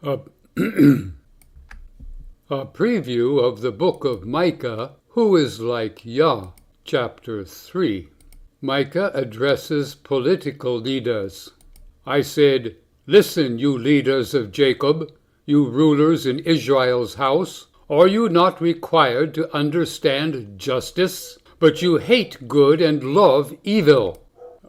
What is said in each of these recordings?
A, a preview of the book of Micah, Who is Like Yah, chapter 3. Micah addresses political leaders. I said, "Listen, you leaders of Jacob, you rulers in Israel's house. Are you not required to understand justice? But you hate good and love evil."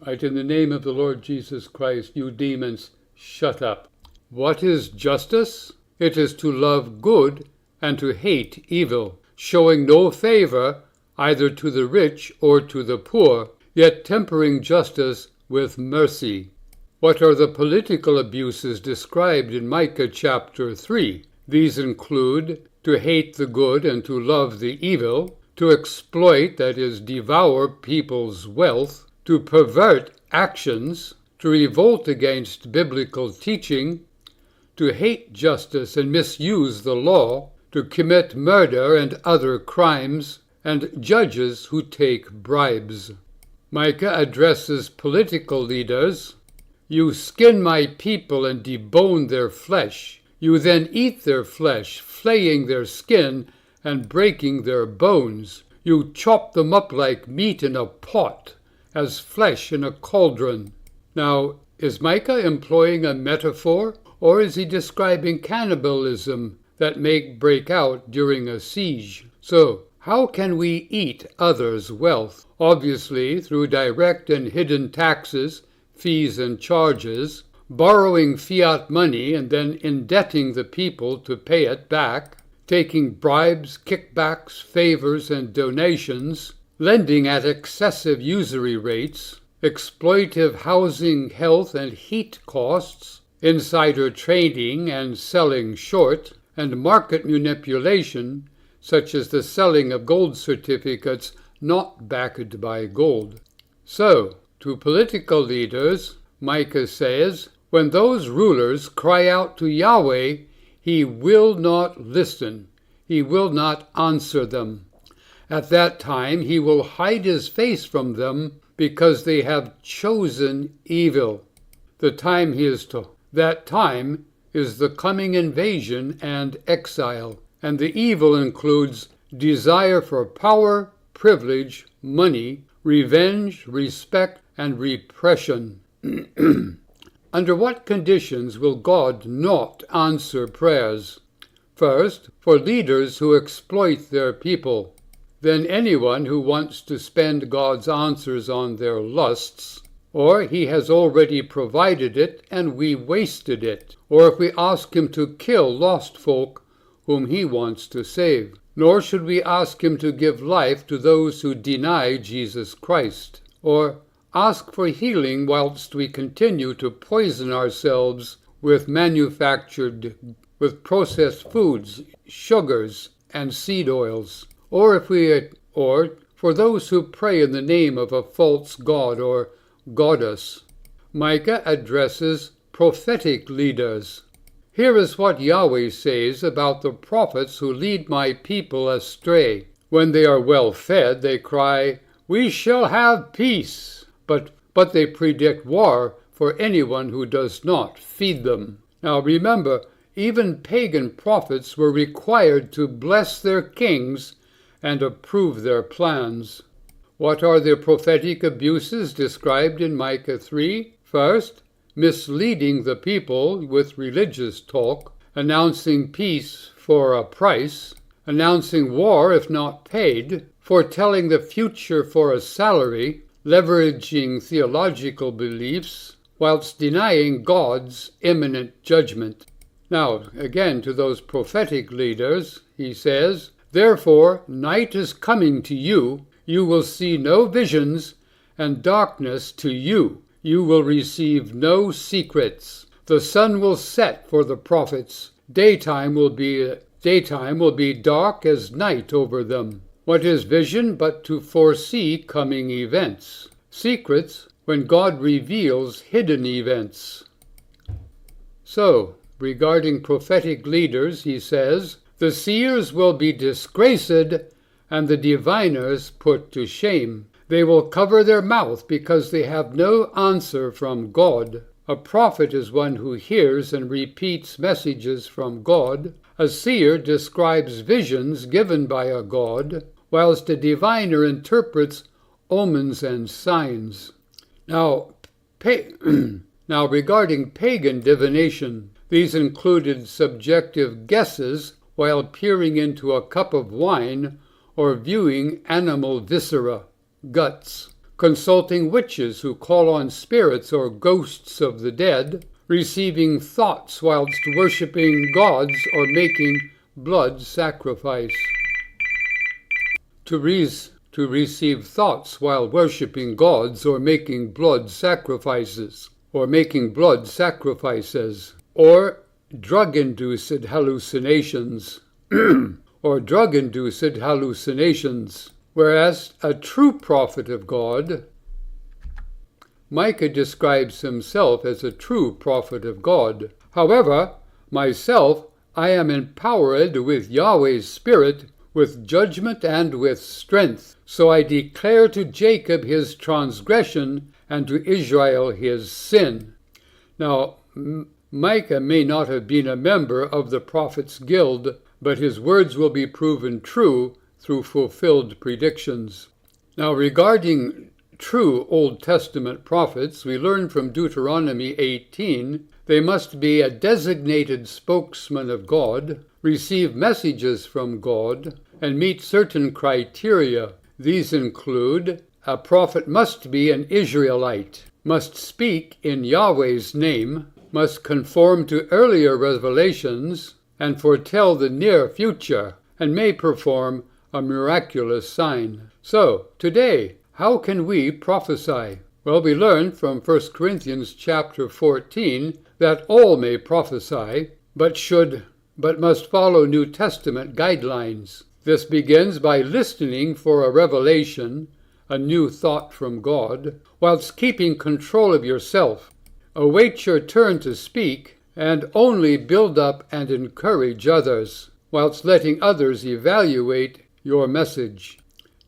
Right, in the name of the Lord Jesus Christ, you demons, shut up. What is justice? It is to love good and to hate evil, showing no favor either to the rich or to the poor, yet tempering justice with mercy. What are the political abuses described in Micah chapter 3? These include to hate the good and to love the evil, to exploit, that is, devour people's wealth, to pervert actions, to revolt against biblical teaching, to hate justice and misuse the law, to commit murder and other crimes, and judges who take bribes. Micah addresses political leaders. You skin my people and debone their flesh. You then eat their flesh, flaying their skin and breaking their bones. You chop them up like meat in a pot, as flesh in a cauldron. Now, is Micah employing a metaphor, or is he describing cannibalism that may break out during a siege? So, how can we eat others' wealth? Obviously, through direct and hidden taxes, fees and charges, borrowing fiat money and then indebting the people to pay it back, taking bribes, kickbacks, favors, and donations, lending at excessive usury rates, exploitive housing, health, and heat costs, insider trading and selling short, and market manipulation, such as the selling of gold certificates not backed by gold. So, to political leaders, Micah says, when those rulers cry out to Yahweh, he will not listen. He will not answer them. At that time he will hide his face from them because they have chosen evil. That time is the coming invasion and exile, and the evil includes desire for power, privilege, money, revenge, respect, and repression. Under what conditions will God not answer prayers? First, for leaders who exploit their people. Then anyone who wants to spend God's answers on their lusts, or he has already provided it and we wasted it, or if we ask him to kill lost folk whom he wants to save. Nor should we ask him to give life to those who deny Jesus Christ, or ask for healing whilst we continue to poison ourselves with processed foods, sugars, and seed oils, or for those who pray in the name of a false god or goddess. Micah addresses prophetic leaders. Here is what Yahweh says about the prophets who lead my people astray. When they are well fed, they cry, "We shall have peace." But they predict war for anyone who does not feed them. Now remember, even pagan prophets were required to bless their kings and approve their plans. What are the prophetic abuses described in Micah 3? First, misleading the people with religious talk, announcing peace for a price, announcing war if not paid, foretelling the future for a salary, leveraging theological beliefs, whilst denying God's imminent judgment. Now, again, to those prophetic leaders, he says, "Therefore, night is coming to you. You will see no visions, and darkness to you. You will receive no secrets. The sun will set for the prophets. Daytime will be dark as night over them. What is vision but to foresee coming events? Secrets, when God reveals hidden events." So, regarding prophetic leaders, he says, "The seers will be disgraced, and the diviners put to shame. They will cover their mouth because they have no answer from God." A prophet is one who hears and repeats messages from God. A seer describes visions given by a god, whilst a diviner interprets omens and signs. Now, regarding pagan divination, these included subjective guesses while peering into a cup of wine or viewing animal viscera, guts, consulting witches who call on spirits or ghosts of the dead, receiving thoughts whilst worshipping gods or making blood sacrifice. To receive thoughts while worshipping gods or making blood sacrifices, or drug-induced hallucinations, whereas a true prophet of God, Micah describes himself as a true prophet of God. However, myself, I am empowered with Yahweh's Spirit, with judgment and with strength. So I declare to Jacob his transgression and to Israel his sin. Now, Micah may not have been a member of the Prophets' Guild, but his words will be proven true through fulfilled predictions. Now, regarding true Old Testament prophets, we learn from Deuteronomy 18, they must be a designated spokesman of God, receive messages from God, and meet certain criteria. These include: a prophet must be an Israelite, must speak in Yahweh's name, must conform to earlier revelations, and foretell the near future, and may perform a miraculous sign. So, today, how can we prophesy? Well, we learn from 1 Corinthians chapter 14 that all may prophesy, but must follow New Testament guidelines. This begins by listening for a revelation, a new thought from God, whilst keeping control of yourself. Await your turn to speak, and only build up and encourage others, whilst letting others evaluate your message.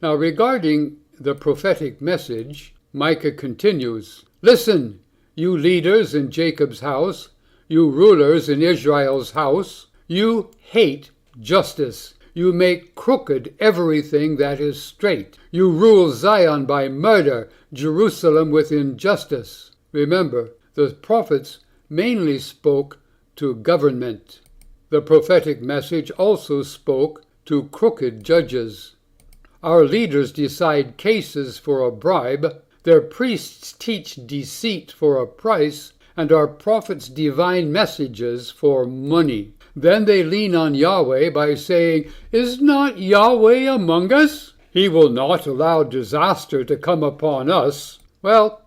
Now, regarding the prophetic message, Micah continues, "Listen, you leaders in Jacob's house, you rulers in Israel's house, you hate justice. You make crooked everything that is straight. You rule Zion by murder, Jerusalem with injustice." Remember, the prophets mainly spoke to government. The prophetic message also spoke to crooked judges. Our leaders decide cases for a bribe, their priests teach deceit for a price, and our prophets divine messages for money. Then they lean on Yahweh by saying, "Is not Yahweh among us? He will not allow disaster to come upon us." Well,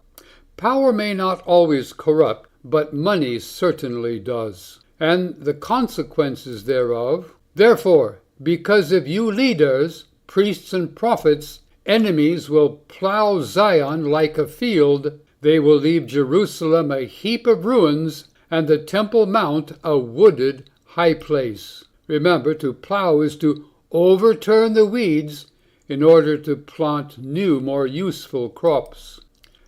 power may not always corrupt, but money certainly does, and the consequences thereof. Therefore, because of you leaders, priests and prophets, enemies will plow Zion like a field. They will leave Jerusalem a heap of ruins, and the Temple Mount a wooded high place. Remember, to plow is to overturn the weeds in order to plant new, more useful crops.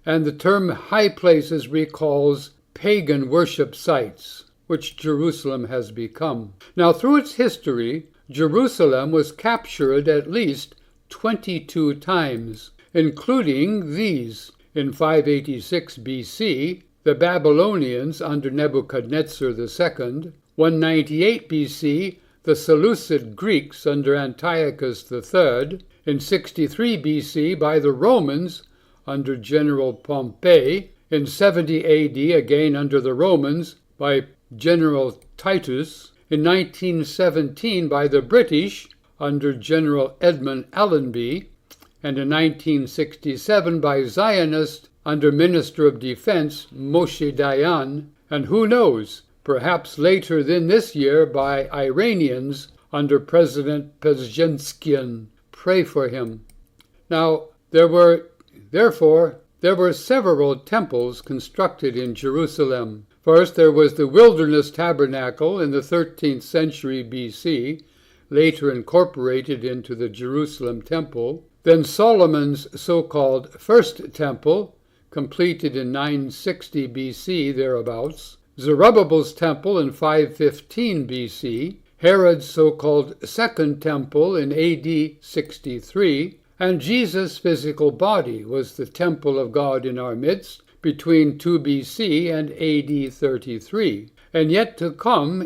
And the term high places recalls pagan worship sites, which Jerusalem has become. Now, through its history, Jerusalem was captured at least 22 times, including these. In 586 BC, the Babylonians under Nebuchadnezzar II, 198 BC, the Seleucid Greeks under Antiochus III, in 63 BC by the Romans under General Pompey, in 70 AD again under the Romans by General Titus, in 1917 by the British under General Edmund Allenby, and in 1967 by Zionists under Minister of Defense Moshe Dayan, and who knows, perhaps later than this year by Iranians under President Pezeshkian. Pray for him. Now, there were several temples constructed in Jerusalem. First, there was the Wilderness Tabernacle in the 13th century BC, later incorporated into the Jerusalem Temple. Then Solomon's so-called First Temple, completed in 960 BC, thereabouts, Zerubbabel's temple in 515 BC, Herod's so-called Second Temple in AD 63, and Jesus' physical body was the temple of God in our midst between 2 BC and AD 33. And yet to come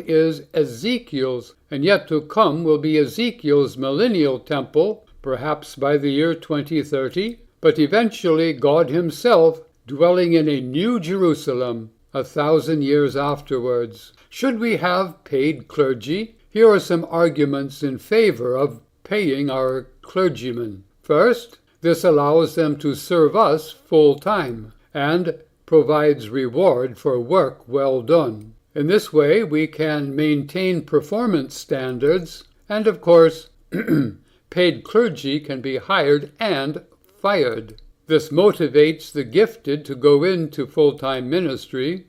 will be Ezekiel's millennial temple, perhaps by the year 2030, but eventually God himself dwelling in a new Jerusalem 1,000 years afterwards. Should we have paid clergy? Here are some arguments in favor of paying our clergymen. First, this allows them to serve us full-time and provides reward for work well done. In this way, we can maintain performance standards, and of course, paid clergy can be hired and fired. This motivates the gifted to go into full-time ministry.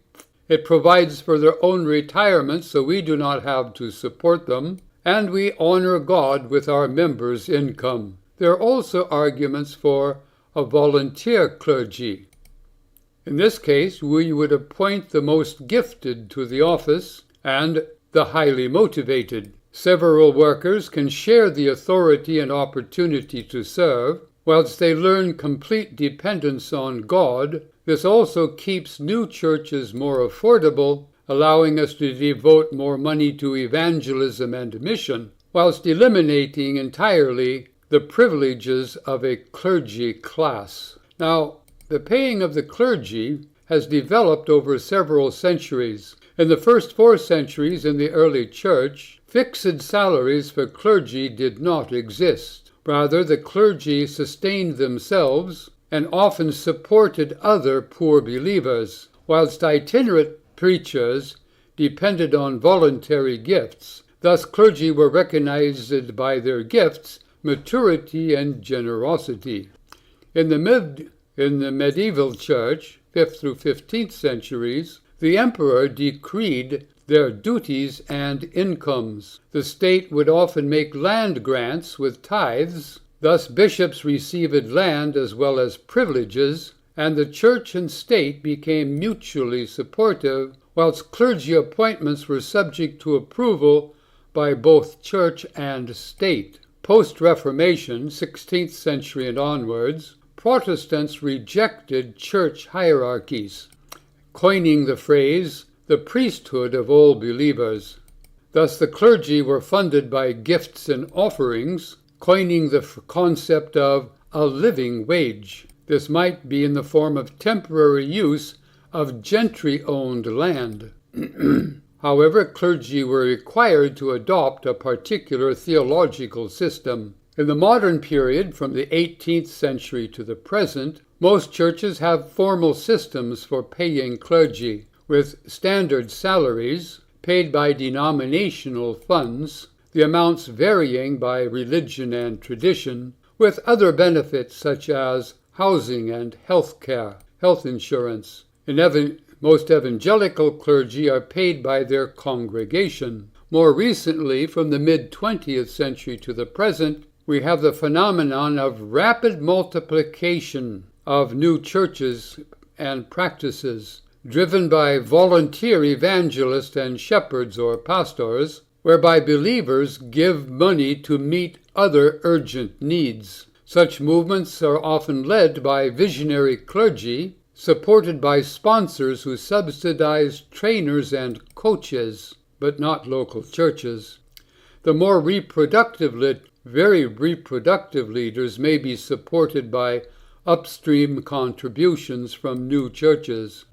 It provides for their own retirement so we do not have to support them, and we honor God with our members' income. There are also arguments for a volunteer clergy. In this case, we would appoint the most gifted to the office and the highly motivated. Several workers can share the authority and opportunity to serve. Whilst they learn complete dependence on God, this also keeps new churches more affordable, allowing us to devote more money to evangelism and mission, whilst eliminating entirely the privileges of a clergy class. Now, the paying of the clergy has developed over several centuries. In the first 4 centuries in the early church, fixed salaries for clergy did not exist. Rather, the clergy sustained themselves and often supported other poor believers, whilst itinerant preachers depended on voluntary gifts. Thus, clergy were recognized by their gifts, maturity, and generosity. In the medieval church, 5th through 15th centuries, the emperor decreed their duties and incomes. The state would often make land grants with tithes. Thus bishops received land as well as privileges, and the church and state became mutually supportive, whilst clergy appointments were subject to approval by both church and state. Post-Reformation, 16th century and onwards, Protestants rejected church hierarchies, coining the phrase, the priesthood of all believers. Thus the clergy were funded by gifts and offerings, coining the concept of a living wage. This might be in the form of temporary use of gentry-owned land. However, clergy were required to adopt a particular theological system. In the modern period, from the 18th century to the present, most churches have formal systems for paying clergy, with standard salaries paid by denominational funds, the amounts varying by religion and tradition, with other benefits such as housing and health care, health insurance. Most evangelical clergy are paid by their congregation. More recently, from the mid-20th century to the present, we have the phenomenon of rapid multiplication of new churches and practices, driven by volunteer evangelists and shepherds or pastors, whereby believers give money to meet other urgent needs. Such movements are often led by visionary clergy, supported by sponsors who subsidize trainers and coaches, but not local churches. The more very reproductive leaders may be supported by upstream contributions from new churches.